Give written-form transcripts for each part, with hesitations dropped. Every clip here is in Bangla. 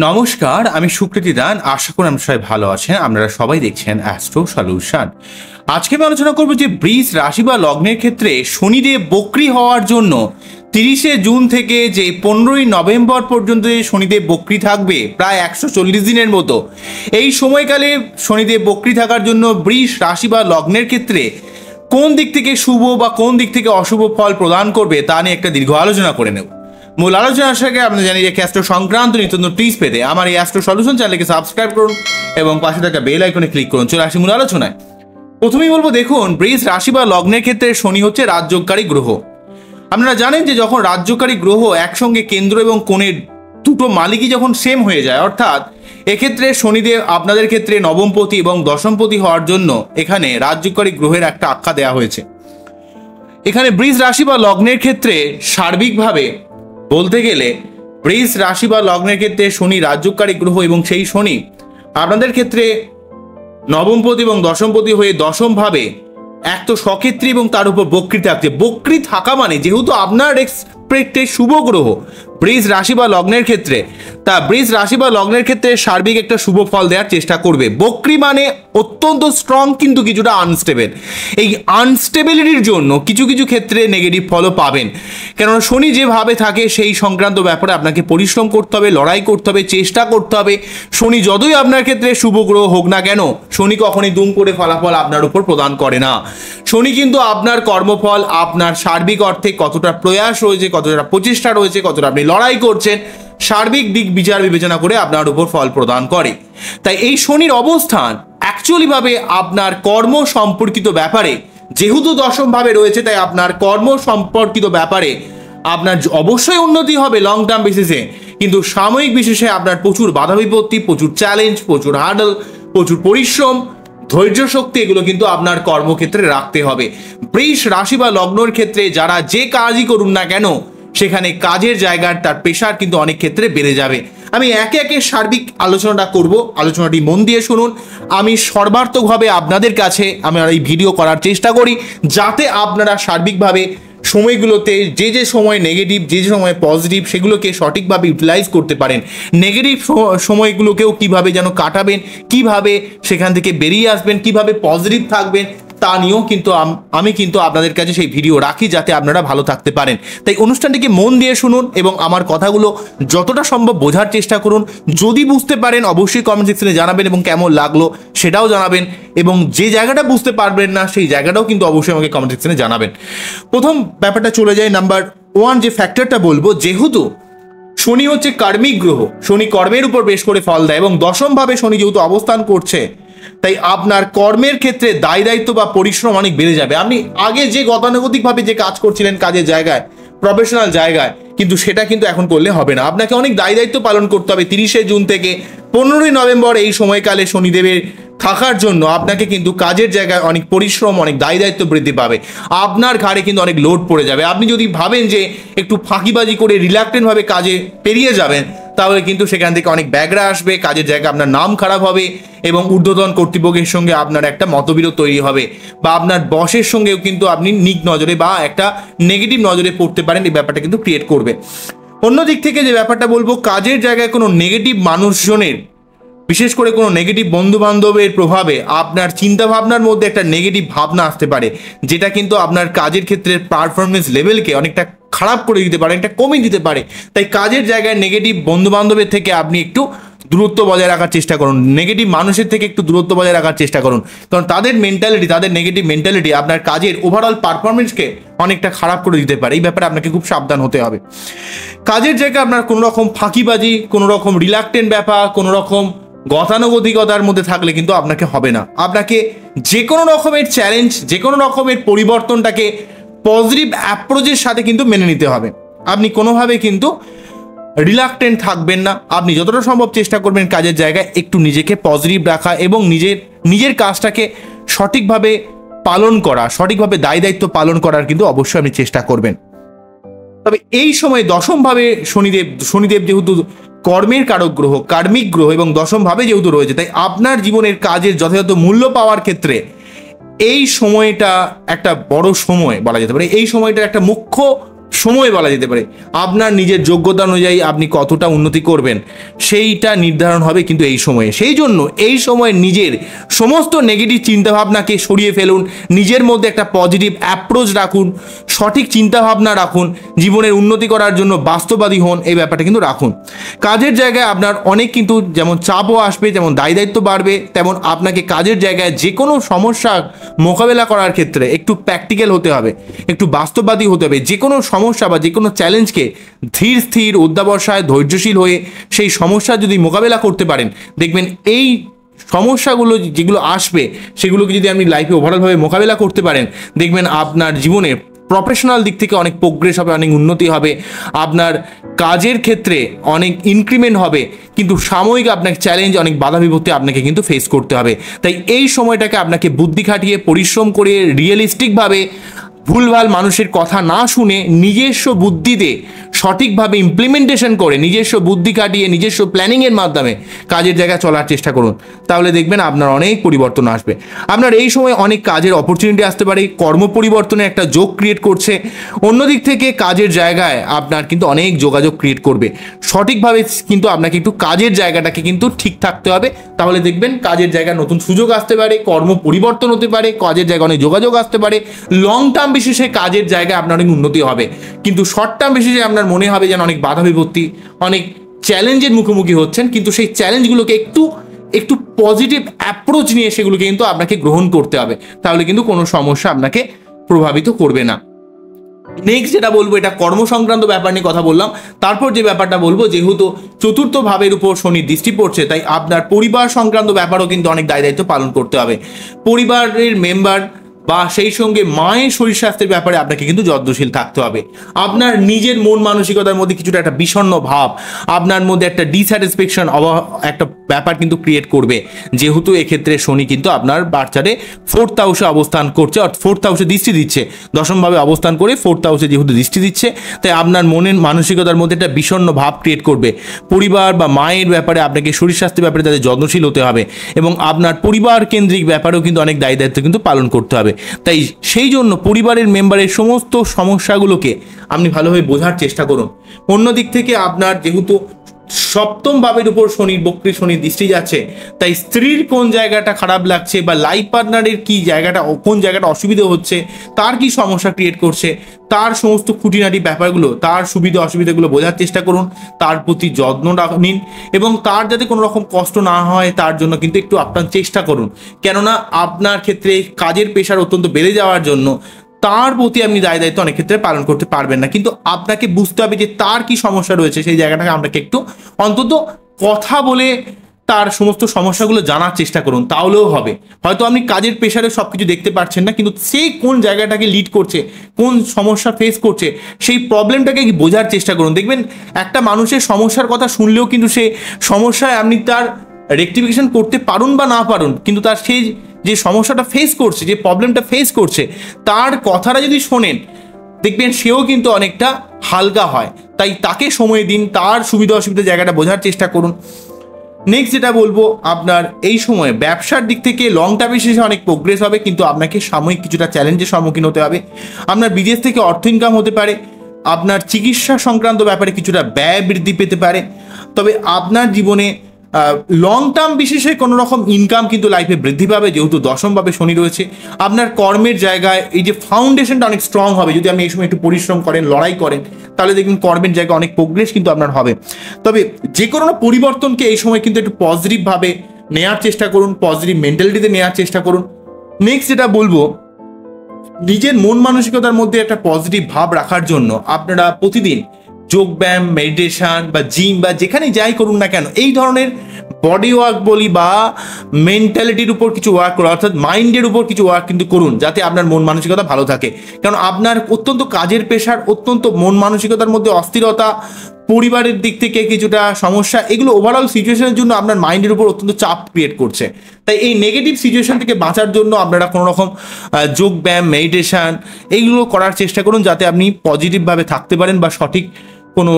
নমস্কার, আমি সুকৃতি দান। আশা করি আপনারা সবাই ভালো আছেন। আপনারা সবাই দেখছেন অ্যাস্ট্রো সলিউশন। আজকে আমি আলোচনা করবো যে বৃষ রাশি বা লগ্নের ক্ষেত্রে শনিদেব বক্রী হওয়ার জন্য 30শে জুন থেকে যে 15ই নভেম্বর পর্যন্ত যে শনিদেব বক্রী থাকবে, প্রায় 140 দিনের মতো। এই সময়কালে শনিদেব বক্রী থাকার জন্য বৃষ রাশি বা লগ্নের ক্ষেত্রে কোন দিক থেকে শুভ বা কোন দিক থেকে অশুভ ফল প্রদান করবে তা নিয়ে একটা দীর্ঘ আলোচনা করে নেব। মূল আলোচনা আসার আপনারা জানি যে অ্যাস্ট্রো সংক্রান্ত নিত্য নতুন টিপস পেতে আমার এই অ্যাস্ট্রো সলিউশন চ্যানেলকে সাবস্ক্রাইব করুন এবং পাশে থাকা বেল আইকনে ক্লিক করুন। চলে আসি মূল আলোচনায়। প্রথমেই বলবো, দেখুন, বৃষ রাশি বা লগ্নের ক্ষেত্রে শনি হচ্ছে রাজযোগকারী গ্রহ। আপনারা জানেন যে যখন রাজযোগকারী গ্রহ একসঙ্গে কেন্দ্র এবং কোণের দুটো মালিকই যখন সেম হয়ে যায়, অর্থাৎ এক্ষেত্রে শনিদেব আপনাদের ক্ষেত্রে নবমপতি এবং দশমপতি হওয়ার জন্য এখানে রাজযোগকারী গ্রহের একটা আখ্যা দেওয়া হয়েছে। এখানে বৃষ রাশি বা লগ্নের ক্ষেত্রে সার্বিকভাবে বলতে গেলে বৃষ রাশি বা লগ্নের ক্ষেত্রে শনি রাজযোগকারী গ্রহ এবং সেই শনি আপনাদের ক্ষেত্রে নবমপতি এবং দশমপতি হয়ে দশমভাবে এক তো সক্ষেত্রী এবং তার উপর বক্রী থাকছে। বক্রী থাকা মানে যেহেতু আপনার এক্সপেক্টে শুভ গ্রহ বৃষ রাশি বা লগ্নের ক্ষেত্রে, তা বৃষ রাশি বা লগ্নের ক্ষেত্রে সার্বিক একটা শুভ ফল দেওয়ার চেষ্টা করবে। বক্রী মানে অত্যন্ত স্ট্রং কিন্তু কিছুটা আনস্টেবল। এই আনস্টেবিলিটির জন্য কিছু কিছু ক্ষেত্রে নেগেটিভ ফলও পাবেন, কেননা শনি যেভাবে থাকে সেই সংক্রান্ত ব্যাপারে আপনাকে পরিশ্রম করতে হবে, লড়াই করতে হবে, চেষ্টা করতে হবে। শনি যতই আপনার ক্ষেত্রে শুভ গ্রহ হোক না কেন, শনি কখনই দুম করে ফলাফল আপনার উপর প্রদান করে না। শনি কিন্তু আপনার কর্মফল, আপনার সার্বিক অর্থে কতটা প্রয়াস রয়েছে, কতটা প্রচেষ্টা রয়েছে, কতটা আপনি লড়াই করছেন, সার্বিক দিক বিচার বিবেচনা করে আপনার উপর ফল প্রদান করে। তাই এই শনির অবস্থান অ্যাকচুয়ালি ভাবে আপনার কর্ম সম্পর্কিত ব্যাপারে, যেহেতু দশমভাবে রয়েছে, তাই আপনার কর্ম সম্পর্কিত ব্যাপারে আপনার অবশ্যই উন্নতি হবে লং টার্ম বেসিসে, কিন্তু সাময়িক বিশেষে আপনার প্রচুর বাধা বিপত্তি, প্রচুর চ্যালেঞ্জ, প্রচুর হার্ডল, প্রচুর পরিশ্রম, ধৈর্য শক্তি এগুলো কিন্তু আপনার কর্মক্ষেত্রে রাখতে হবে। বৃষ রাশি বা লগ্নের ক্ষেত্রে যারা যে কাজই করুন না কেন, সেখানে কাজের জায়গার তার প্রেশার কিন্তু অনেক ক্ষেত্রে বেড়ে যাবে। আমি একে একে সার্বিক আলোচনাটা করব, আলোচনাটি মন দিয়ে শুনুন। আমি সর্বার্থকভাবে আপনাদের কাছে আমার এই ভিডিও করার চেষ্টা করি, যাতে আপনারা সার্বিকভাবে সময়গুলোতে যে যে সময় নেগেটিভ, যে যে সময় পজিটিভ, সেগুলোকে সঠিকভাবে ইউটিলাইজ করতে পারেন। নেগেটিভ সময়গুলোকেও কিভাবে যেন কাটাবেন, কিভাবে সেখান থেকে বেরিয়ে আসবেন, কিভাবে পজিটিভ থাকবেন, তা নিয়েও কিন্তু আমি কিন্তু আপনাদের কাছে সেই ভিডিও রাখি, যাতে আপনারা ভালো থাকতে পারেন। তাই অনুষ্ঠানটিকে মন দিয়ে শুনুন এবং আমার কথাগুলো যতটা সম্ভব বোঝার চেষ্টা করুন। যদি বুঝতে পারেন অবশ্যই কমেন্ট সেকশনে জানাবেন এবং কেমন লাগলো সেটাও জানাবেন, এবং যে জায়গাটা বুঝতে পারবেন না সেই জায়গাটাও কিন্তু অবশ্যই আমাকে কমেন্ট সেকশনে জানাবেন। প্রথম ব্যাপারটা চলে যায় নাম্বার 1, যে ফ্যাক্টরটা বলবো, যেহেতু শনি হচ্ছে কার্মিক গ্রহ, শনি কর্মের উপর বেশ করে ফল দেয় এবং দশমভাবে শনি যেহেতু অবস্থান করছে, তাই আপনার কর্মের ক্ষেত্রে দায় দায়িত্ব বা পরিশ্রম অনেক বেড়ে যাবে। আপনি আগে যে গতানুগতিকভাবে যে কাজ করছিলেন কাজের জায়গায়, প্রফেশনাল জায়গায়, কিন্তু সেটা কিন্তু এখন করলে হবে না। আপনাকে অনেক দায় দায়িত্ব পালন করতে হবে। 30শে জুন থেকে 15ই নভেম্বর এই সময়কালে শনিদেবের থাকার জন্য আপনাকে কিন্তু কাজের জায়গায় অনেক পরিশ্রম, অনেক দায় দায়িত্ব বৃদ্ধি পাবে। আপনার ঘাড়ে কিন্তু অনেক লোড পড়ে যাবে। আপনি যদি ভাবেন যে একটু ফাঁকিবাজি করে রিল্যাক্টেন্টভাবে কাজে পেরিয়ে যাবেন, তাহলে কিন্তু সেখান থেকে অনেক ব্যাগরা আসবে, কাজের জায়গায় আপনার নাম খারাপ হবে এবং ঊর্ধ্বতন কর্তৃপক্ষের সঙ্গে আপনার একটা মতবিরোধ তৈরি হবে, বা আপনার বসের সঙ্গেও কিন্তু আপনি নিক নজরে বা একটা নেগেটিভ নজরে পড়তে পারেন। এই ব্যাপারটা কিন্তু ক্রিয়েট করবে। অন্যদিক থেকে যে ব্যাপারটা বলবো, কাজের জায়গায় কোনো নেগেটিভ মানুষজনের, বিশেষ করে কোনো নেগেটিভ বন্ধু বান্ধবের প্রভাবে আপনার চিন্তাভাবনার মধ্যে একটা নেগেটিভ ভাবনা আসতে পারে, যেটা কিন্তু আপনার কাজের ক্ষেত্রে পারফরমেন্স লেভেলকে অনেকটা খারাপ করে দিতে পারে, একটা কমিয়ে দিতে পারে। তাই কাজের জায়গায় নেগেটিভ বন্ধু বান্ধবের থেকে আপনি একটু দূরত্ব বজায় রাখার চেষ্টা করুন, নেগেটিভ মানুষের থেকে একটু দূরত্ব বজায় রাখার চেষ্টা করুন, কারণ তাদের মেন্টালিটি, তাদের নেগেটিভ মেন্টালিটি আপনার কাজের ওভারঅল পারফরমেন্সকে অনেকটা খারাপ করে দিতে পারে। এই ব্যাপারে আপনাকে খুব সাবধান হতে হবে। কাজের জায়গায় আপনার কোনো রকম ফাঁকিবাজি, কোনো রকম রিল্যাক্টেন্ট ব্যাপার, কোনো রকম গতানুগতিকতার মধ্যে থাকলে কিন্তু আপনাকে হবে না। আপনাকে যে কোনো রকমের চ্যালেঞ্জ, যে কোনো রকমের পরিবর্তনটাকে পজিটিভ অ্যাপ্রোচের সাথে কিন্তু মেনে নিতে হবে। আপনি কোনোভাবে কিন্তু রিল্যাক্টেন্ট থাকবেন না। আপনি যতটা সম্ভব চেষ্টা করবেন কাজের জায়গায় একটু নিজেকে পজিটিভ রাখা এবং নিজের কাজটাকে সঠিকভাবে পালন করা, সঠিকভাবে দায় দায়িত্ব পালন করার কিন্তু অবশ্যই আপনি চেষ্টা করবেন। তবে এই সময় দশমভাবে শনিদেব যেহেতু কর্মের কারক গ্রহ, কার্মিক গ্রহ এবং দশমভাবে যেহেতু রয়েছে, তাই আপনার জীবনের কাজের যথাযথ মূল্য পাওয়ার ক্ষেত্রে এই সময়টা একটা বড় সময় বলা যেতে পারে। এই সময়টা একটা মুখ্য সময় বলা যেতে পারে। আপনার নিজের যোগ্যতা অনুযায়ী আপনি কতটা উন্নতি করবেন সেইটা নির্ধারণ হবে কিন্তু এই সময়ে। সেই জন্য এই সময়ে নিজের সমস্ত নেগেটিভ চিন্তাভাবনাকে সরিয়ে ফেলুন, নিজের মধ্যে একটা পজিটিভ অ্যাপ্রোচ রাখুন, সঠিক চিন্তাভাবনা রাখুন, জীবনের উন্নতি করার জন্য বাস্তববাদী হন, এই ব্যাপারটা কিন্তু রাখুন। কাজের জায়গায় আপনার অনেক কিন্তু যেমন চাপও আসবে, যেমন দায়িত্ব বাড়বে, তেমন আপনাকে কাজের জায়গায় যে কোনো সমস্যা মোকাবেলা করার ক্ষেত্রে একটু প্র্যাকটিক্যাল হতে হবে, একটু বাস্তববাদী হতে হবে। যে কোনো সমস্যা বা যে কোনো চ্যালেঞ্জকে ধীর স্থির অধ্যাবসায় ধৈর্যশীল হয়ে সেই সমস্যা যদি মোকাবেলা করতে পারেন, দেখবেন এই সমস্যাগুলো যেগুলো আসবে সেগুলোকে যদি আপনি লাইফে ওভারঅলভাবে মোকাবেলা করতে পারেন, দেখবেন আপনার জীবনে প্রফেশনাল দিক থেকে অনেক প্রোগ্রেস হবে, অনেক উন্নতি হবে, আপনার কাজের ক্ষেত্রে অনেক ইনক্রিমেন্ট হবে। কিন্তু সাময়িক আপনাকে চ্যালেঞ্জ, অনেক বাধা বিপত্তি আপনাকে কিন্তু ফেস করতে হবে। তাই এই সময়টাকে আপনাকে বুদ্ধি খাটিয়ে পরিশ্রম করে রিয়েলিস্টিকভাবে ভুলভাল মানুষের কথা না শুনে নিজস্ব বুদ্ধিতে সঠিকভাবে ইমপ্লিমেন্টেশন করে, নিজস্ব বুদ্ধি কাটিয়ে নিজস্ব প্ল্যানিংয়ের মাধ্যমে কাজের জায়গায় চলার চেষ্টা করুন। তাহলে দেখবেন আপনার অনেক পরিবর্তন আসবে। আপনার এই সময় অনেক কাজের অপরচুনিটি আসতে পারে, কর্ম পরিবর্তনে একটা যোগ ক্রিয়েট করছে। অন্যদিক থেকে কাজের জায়গায় আপনার কিন্তু অনেক যোগাযোগ ক্রিয়েট করবে। সঠিকভাবে কিন্তু আপনাকে একটু কাজের জায়গাটাকে কিন্তু ঠিক থাকতে হবে। তাহলে দেখবেন কাজের জায়গায় নতুন সুযোগ আসতে পারে, কর্ম পরিবর্তন হতে পারে, কাজের জায়গায় অনেক যোগাযোগ আসতে পারে। লং টার্ম বিশেষে কাজের জায়গায় আপনার অনেক উন্নতি হবে, কিন্তু শর্ট টার্ম বিশেষে আপনার মনে হবে যেন অনেক বাধা বিপত্তি, অনেক চ্যালেঞ্জের মুখোমুখি হচ্ছেন। কিন্তু সেই চ্যালেঞ্জগুলোকে একটু পজিটিভ অ্যাপ্রোচ নিয়ে সেগুলোকে কিন্তু আপনাকে গ্রহণ করতে হবে। তাহলে কিন্তু কোনো সমস্যা আপনাকে প্রভাবিত করবে না। নেক্সট যেটা বলবো, এটা কর্ম সংক্রান্ত ব্যাপার নিয়ে কথা বললাম। তারপর যে ব্যাপারটা বলবো, যেহেতু চতুর্থ ভাবের উপর শনির দৃষ্টি পড়ছে, তাই আপনার পরিবার সংক্রান্ত ব্যাপারও কিন্তু অনেক দায়িত্ব পালন করতে হবে। পরিবারের মেম্বার বা সেই সঙ্গে মায়ের শরীর স্বাস্থ্যের ব্যাপারে আপনাকে কিন্তু যত্নশীল থাকতে হবে। আপনার নিজের মন মানসিকতার মধ্যে কিছুটা একটা বিষণ্ণ ভাব, আপনার মধ্যে একটা ডিস্যাটিসফ্যাকশন একটা ব্যাপার কিন্তু ক্রিয়েট করবে, যেহেতু এক্ষেত্রে শনি কিন্তু আপনার বাচ্চারে 4th হাউসে অবস্থান করছে, অর্থাৎ 4th হাউসে দৃষ্টি দিচ্ছে, দশমভাবে অবস্থান করে 4th হাউসে যেহেতু দৃষ্টি দিচ্ছে, তাই আপনার মনের মানসিকতার মধ্যে একটা বিষণ্ণ ভাব ক্রিয়েট করবে। পরিবার বা মায়ের ব্যাপারে আপনাকে শরীর স্বাস্থ্যের ব্যাপারে তাদের যত্নশীল হতে হবে, এবং আপনার পরিবার কেন্দ্রিক ব্যাপারেও কিন্তু অনেক দায়িত্ব কিন্তু পালন করতে হবে। তাই সেই জন্য পরিবারের মেম্বারের সমস্ত সমস্যাগুলোকে আপনি ভালোভাবে বোঝার চেষ্টা করুন। অন্যদিক থেকে আপনার যেহেতু সপ্তম ভাবের উপর শনির বক্রী শনির দৃষ্টি যাচ্ছে, তাই স্ত্রীর কোন জায়গাটা খারাপ লাগছে বা লাইফ পার্টনারের কি জায়গাটা, কোন জায়গাটা অসুবিধা হচ্ছে, তার কি সমস্যা ক্রিয়েট করছে, তার সমস্ত খুঁটিনাটি ব্যাপারগুলো, তার সুবিধা অসুবিধাগুলো বোঝার চেষ্টা করুন, তার প্রতি যত্ন নিন, এবং তার যাতে কোনো রকম কষ্ট না হয় তার জন্য কিন্তু একটু আপনার চেষ্টা করুন। কেননা আপনার ক্ষেত্রে কাজের প্রেশার অত্যন্ত বেড়ে যাওয়ার জন্য তার প্রতি আপনি দায়িত্ব অনেক ক্ষেত্রে পালন করতে পারবেন না। কিন্তু আপনাকে বুঝতে হবে যে তার কি সমস্যা রয়েছে, সেই জায়গাটাকে আপনাকে একটু অন্তত কথা বলে তার সমস্ত সমস্যাগুলো জানার চেষ্টা করুন, তাহলেও হবে। হয়তো আপনি কাজের প্রেশারে সব কিছু দেখতে পাচ্ছেন না, কিন্তু সে কোন জায়গাটাকে লিড করছে, কোন সমস্যা ফেস করছে, সেই প্রবলেমটাকে বোঝার চেষ্টা করুন। দেখবেন একটা মানুষের সমস্যার কথা শুনলেও কিন্তু সে সমস্যায় আপনি তার রেকটিফিকেশন করতে পারুন বা না পারুন, কিন্তু তার সেই যে সমস্যাটা ফেস করছে, যে প্রবলেমটা ফেস করছে, তার কথাটা যদি শোনেন, দেখবেন সেও কিন্তু অনেকটা হালকা হয়। তাই তাকে সময় দিন, তার সুবিধা অসুবিধা জায়গাটা বোঝার চেষ্টা করুন। নেক্সট যেটা বলবো, আপনার এই সময় ব্যবসার দিক থেকে লং টার্মে শেষে অনেক প্রোগ্রেস হবে, কিন্তু আপনাকে সাময়িক কিছুটা চ্যালেঞ্জের সম্মুখীন হতে হবে। আপনার বিদেশ থেকে অর্থ ইনকাম হতে পারে, আপনার চিকিৎসা সংক্রান্ত ব্যাপারে কিছুটা ব্যয় বৃদ্ধি পেতে পারে। তবে আপনার জীবনে লং টার্ম বিশেষে কোনো রকম ইনকাম কিন্তু লাইফে বৃদ্ধি পাবে, যেহেতু দশমভাবে শনি রয়েছে। আপনার কর্মের জায়গায় এই যে ফাউন্ডেশনটা অনেক স্ট্রং হবে, যদি আপনি এই সময় একটু পরিশ্রম করেন, লড়াই করেন, তাহলে দেখবেন কর্মের জায়গায় অনেক প্রোগ্রেস কিন্তু আপনার হবে। তবে যে কোনো পরিবর্তনকে এই সময় কিন্তু একটু পজিটিভভাবে নেওয়ার চেষ্টা করুন, পজিটিভ মেন্টালিটিতে নেওয়ার চেষ্টা করুন। নেক্সট যেটা বলবো, নিজের মন মানসিকতার মধ্যে একটা পজিটিভ ভাব রাখার জন্য আপনারা প্রতিদিন যোগব্যায়াম, মেডিটেশন বা জিম বা যেখানে যাই করুন না কেন, এই ধরনের বডি ওয়ার্ক বলি বা মেন্টালিটির উপর কিছু ওয়ার্ক করুন, অর্থাৎ মাইন্ডের উপর কিছু ওয়ার্ক কিন্তু করুন, যাতে আপনার মন মানসিকতা ভালো থাকে। কারণ আপনার অত্যন্ত কাজের প্রেশার, অত্যন্ত মন মানসিকতার মধ্যে অস্থিরতা, পরিবারের দিক থেকে কিছুটা সমস্যা, এগুলো ওভারঅল সিচুয়েশনের জন্য আপনার মাইন্ডের উপর অত্যন্ত চাপ ক্রিয়েট করছে। তাই এই নেগেটিভ সিচুয়েশন থেকে বাঁচার জন্য আপনারা কোনো রকম যোগব্যায়াম, মেডিটেশন এইগুলো করার চেষ্টা করুন, যাতে আপনি পজিটিভভাবে থাকতে পারেন, বা সঠিক কোনো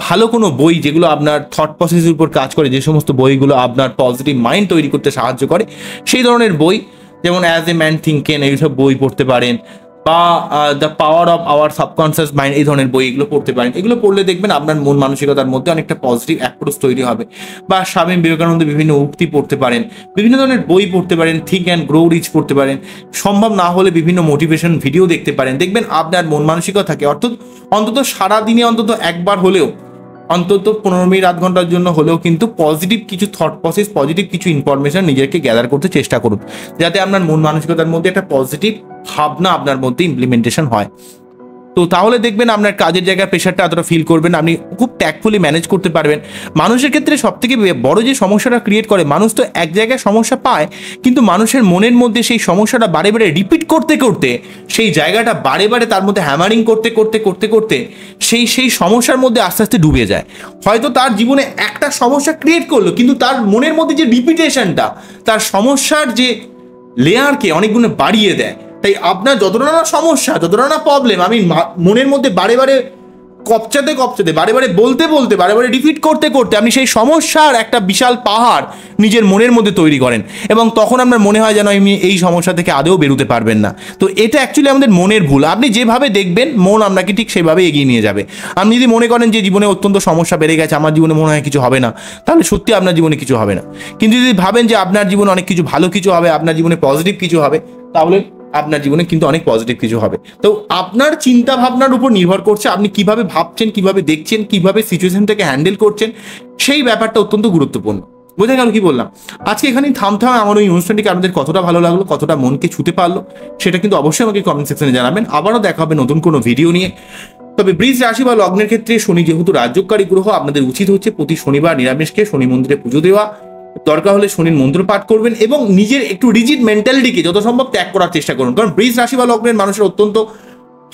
ভালো কোনো বই যেগুলো আপনার থট প্রসেসের উপর কাজ করে, যে সমস্ত বইগুলো আপনার পজিটিভ মাইন্ড তৈরি করতে সাহায্য করে, সেই ধরনের বই, যেমন অ্যাজ এ ম্যান থিঙ্কেন, এইসব বই পড়তে পারেন। বা the power of our subconscious mind, এই ধরনের বই এগুলো পড়তে পারেন। এগুলো পড়লে দেখবেন আপনার মন মানসিকতার মধ্যে অনেকটা পজিটিভ অ্যাপ্রোচ তৈরি হবে। বা স্বামী বিবেকানন্দ বিভিন্ন উক্তি পড়তে পারেন, বিভিন্ন ধরনের বই পড়তে পারেন, থিঙ্ক অ্যান্ড গ্রো রিচ পড়তে পারেন, সম্ভব না হলে বিভিন্ন মোটিভেশন ভিডিও দেখতে পারেন। দেখবেন আপনার মন মানসিকতা থাকে, অন্তত সারাদিনে অন্তত একবার হলেও, অন্তত 15 মিনিট আধ ঘন্টার জন্য হলেও কিন্তু পজিটিভ কিছু থট প্রসেস, পজিটিভ কিছু ইনফরমেশন নিজেকে গ্যাদার করতে চেষ্টা করুন, যাতে আপনার মন মানসিকতার মধ্যে একটা পজিটিভ ভাবনা আপনার মধ্যে ইমপ্লিমেন্টেশন হয়। তো তাহলে দেখবেন আপনার কাজের জায়গায় প্রেশারটা এতটা ফিল করবেন, আপনি খুব ট্যাক্টফুলি ম্যানেজ করতে পারবেন। মানুষের ক্ষেত্রে সব থেকে বড় যে সমস্যাটা ক্রিয়েট করে, মানুষ তো এক জায়গায় সমস্যা পায়, কিন্তু মানুষের মনের মধ্যে সেই সমস্যাটা বারে বারে রিপিট করতে করতে, সেই জায়গাটা বারে বারে তার মধ্যে হ্যামারিং করতে করতে করতে করতে সেই সমস্যার মধ্যে আস্তে আস্তে ডুবে যায়। হয়তো তার জীবনে একটা সমস্যা ক্রিয়েট করলো, কিন্তু তার মনের মধ্যে যে রিপিটেশনটা তার সমস্যার যে লেয়ারকে অনেক গুণে বাড়িয়ে দেয়। তাই আপনার যতটা না সমস্যা, যতটা না প্রবলেম, আমি মনের মধ্যে বারে বারে কপচাতে কপচাতে, বারে বারে বলতে বলতে, বারে বারে রিপিট করতে করতে আপনি সেই সমস্যার একটা বিশাল পাহাড় নিজের মনের মধ্যে তৈরি করেন, এবং তখন আপনার মনে হয় যেন আপনি এই সমস্যা থেকে আদৌ বেরোতে পারবেন না। তো এটা অ্যাকচুয়ালি আমাদের মনের ভুল। আপনি যেভাবে দেখবেন মন আপনাকে ঠিক সেভাবে এগিয়ে নিয়ে যাবে। আপনি যদি মনে করেন যে জীবনে অত্যন্ত সমস্যা বেড়ে গেছে, আমার জীবনে মনে হয় কিছু হবে না, তাহলে সত্যি আপনার জীবনে কিছু হবে না। কিন্তু যদি ভাবেন যে আপনার জীবনে অনেক কিছু ভালো কিছু হবে, আপনার জীবনে পজিটিভ কিছু হবে, তাহলে আপনার জীবনে কিন্তু অনেক পজিটিভ কিছু হবে। তো আপনার চিন্তা ভাবনার উপর নির্ভর করছে আপনি কিভাবে ভাবছেন, কিভাবে দেখছেন, কিভাবে সিচুয়েশনটাকে হ্যান্ডেল করছেন, সেই ব্যাপারটা অত্যন্ত গুরুত্বপূর্ণ। বোঝা গেল কি বললাম? আজকে এখানেই থামতে হবে। আমার ওই অনুষ্ঠানটিকে আপনাদের কতটা ভালো লাগলো, কতটা মনকে ছুতে পারলো, সেটা কিন্তু অবশ্যই আমাকে কমেন্ট সেকশনে জানাবেন। আবারও দেখা হবে নতুন কোনো ভিডিও নিয়ে। তবে বৃষ রাশি বা লগ্নের ক্ষেত্রে শনি যেহেতু রাজ্যকারী গ্রহ, আপনাদের উচিত হচ্ছে প্রতি শনিবার নিরামিষকে শনি মন্দিরে পুজো দেওয়া, দরকার হলে শনির মন্ত্র পাঠ করবেন, এবং নিজের একটু রিজিড মেন্টালিটিকে যত সম্ভব ত্যাগ করার চেষ্টা করুন। কারণ বৃষ রাশি বা লগ্নের মানুষের অত্যন্ত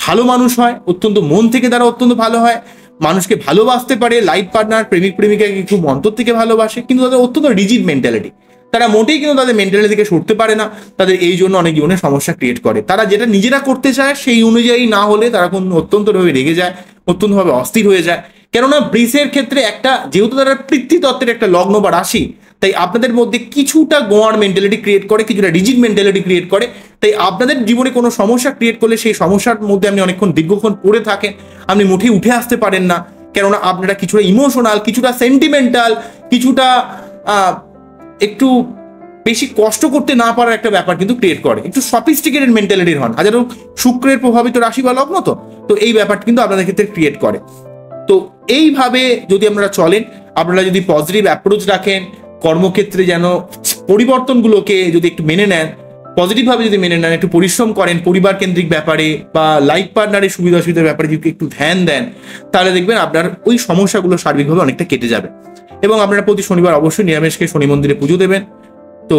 ভালো মানুষ হয়, অত্যন্ত মন থেকে তারা অত্যন্ত ভালো হয়, মানুষকে ভালোবাসতে পারে, লাইফ পার্টনার, প্রেমিক প্রেমিকাকে খুব অন্তর থেকে ভালোবাসে, কিন্তু তাদের অত্যন্ত রিজিড মেন্টালিটি, তারা মোটেই কিন্তু তাদের মেন্টালিটি থেকে সরতে পারে না। তাদের এই জন্য অনেক জীবনে সমস্যা ক্রিয়েট করে। তারা যেটা নিজেরা করতে চায় সেই অনুযায়ী না হলে তারা কোনো অত্যন্তভাবে রেগে যায়, অত্যন্তভাবে অস্থির হয়ে যায়। কেননা বৃষের ক্ষেত্রে একটা, যেহেতু তারা পৃথ্বীতত্ত্বের একটা লগ্ন বা রাশি, তাই আপনাদের মধ্যে কিছুটা গোয়ার মেন্টালিটি ক্রিয়েট করে, কিছুটা রিজিড মেন্টালিটি ক্রিয়েট করে। তাই আপনাদের জীবনে কোনো সমস্যা ক্রিয়েট করলে সেই সমস্যার মধ্যে আপনি অনেকক্ষণ দীর্ঘক্ষণ পড়ে থাকেন, আপনি মুঠে উঠে আসতে পারেন না। কেননা আপনারা কিছুটা ইমোশনাল, কিছুটা সেন্টিমেন্টাল, কিছুটা একটু বেশি কষ্ট করতে না পারার একটা ব্যাপার কিন্তু ক্রিয়েট করে। একটু সফিস্টিকেটেড মেন্টালিটির হন, হাজারো শুক্রের প্রভাবিত রাশি বা লগ্ন, তো এই ব্যাপারটা কিন্তু আপনাদের ক্ষেত্রে ক্রিয়েট করে। তো এইভাবে যদি আপনারা চলেন, আপনারা যদি পজিটিভ অ্যাপ্রোচ রাখেন, কর্মক্ষেত্রে যেন পরিবর্তনগুলোকে যদি একটু মেনে নেন, পজিটিভভাবে যদি মেনে নেন, একটু পরিশ্রম করেন পরিবার কেন্দ্রিক ব্যাপারে বা লাইফ পার্টনারের সুবিধা অসুবিধার ব্যাপারে যদি একটু ধ্যান দেন, তাহলে দেখবেন আপনার ওই সমস্যাগুলো সার্বিকভাবে অনেকটা কেটে যাবে। এবং আপনারা প্রতি শনিবার অবশ্যই নিরামিষকে শনি মন্দিরে পুজো দেবেন, তো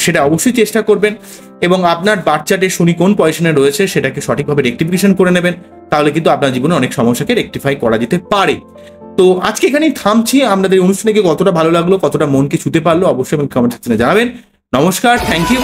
সেটা অবশ্যই চেষ্টা করবেন। এবং আপনার বাচ্চাদের শনি কোন পজিশনে রয়েছে সেটাকে সঠিকভাবে রেকটিফিকেশন করে নেবেন, তাহলে কিন্তু আপনার জীবনে অনেক সমস্যাকে রেকটিফাই করা যেতে পারে। তো আজকে এখানেই থামছি। আপনাদের অনুষ্ঠানে কতটা ভালো লাগলো, কতটা মনকে ছুতে পারলো, অবশ্যই কমেন্ট সেকশনে জানাবেন। নমস্কার, থ্যাংক ইউ।